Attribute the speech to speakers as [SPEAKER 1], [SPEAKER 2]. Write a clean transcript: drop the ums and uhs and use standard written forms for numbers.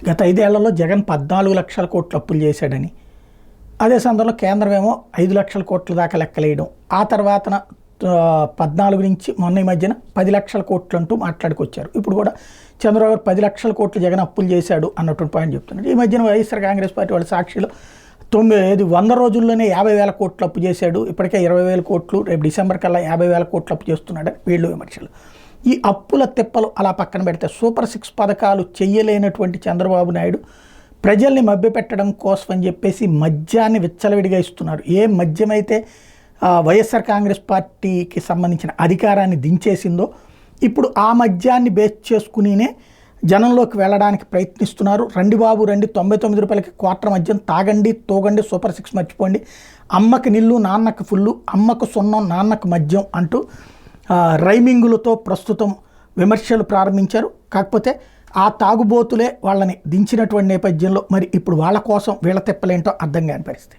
[SPEAKER 1] గత 5 ఏళ్లలో జగన్ 14 లక్షల కోట్లు అప్పులు చేశాడని, అదే సందర్భంలో కేంద్రం ఏమో 5 లక్షల కోట్ల దాకా లెక్కలేయడం, ఆ తర్వాతన 14 నుంచి మొన్న ఈ మధ్యన 10 లక్షల కోట్లు అంటూ మాట్లాడుకొచ్చారు. ఇప్పుడు కూడా చంద్రబాబు 10 లక్షల కోట్లు జగన్ అప్పులు చేశాడు అన్నటువంటి పాయింట్ చెప్తున్నారు. ఈ మధ్యన వైఎస్ఆర్ కాంగ్రెస్ పార్టీ వాళ్ళ సాక్షిలో 100 రోజుల్లోనే 50,000 కోట్లు అప్పు చేశాడు, ఇప్పటికే 20,000 కోట్లు, రేపు డిసెంబర్ కల్లా 50,000 కోట్లు అప్పు చేస్తున్నాడని వీళ్ళు విమర్శలు. ఈ అప్పుల తిప్పలు అలా పక్కన పెడితే సూపర్ 6 పథకాలు చెయ్యలేనటువంటి చంద్రబాబు నాయుడు ప్రజల్ని మభ్యపెట్టడం కోసం అని చెప్పేసి మద్యాన్ని విచ్చలవిడిగా ఇస్తున్నారు. ఏ మద్యమైతే వైఎస్ఆర్ కాంగ్రెస్ పార్టీకి సంబంధించిన అధికారాన్ని దించేసిందో ఇప్పుడు ఆ మద్యాన్ని బేస్ చేసుకునినే జనంలోకి వెళ్ళడానికి ప్రయత్నిస్తున్నారు. రండి బాబు రండి, 99 రూపాయలకి క్వార్టర్ మద్యం తాగండి, తోగండి, సూపర్ 6 మర్చిపోండి, అమ్మకి నిల్లు నాన్నకు ఫుల్లు, అమ్మకు సున్నం నాన్నకు మద్యం అంటూ రైమింగులతో ప్రస్తుతం విమర్శలు ప్రారంభించారు. కాకపోతే ఆ తాగుబోతులే వాళ్ళని దించినటువంటి నేపథ్యంలో మరి ఇప్పుడు వాళ్ళ కోసం వీళ్ళ తిప్పలేంటో అర్థం కాని పరిస్థితి.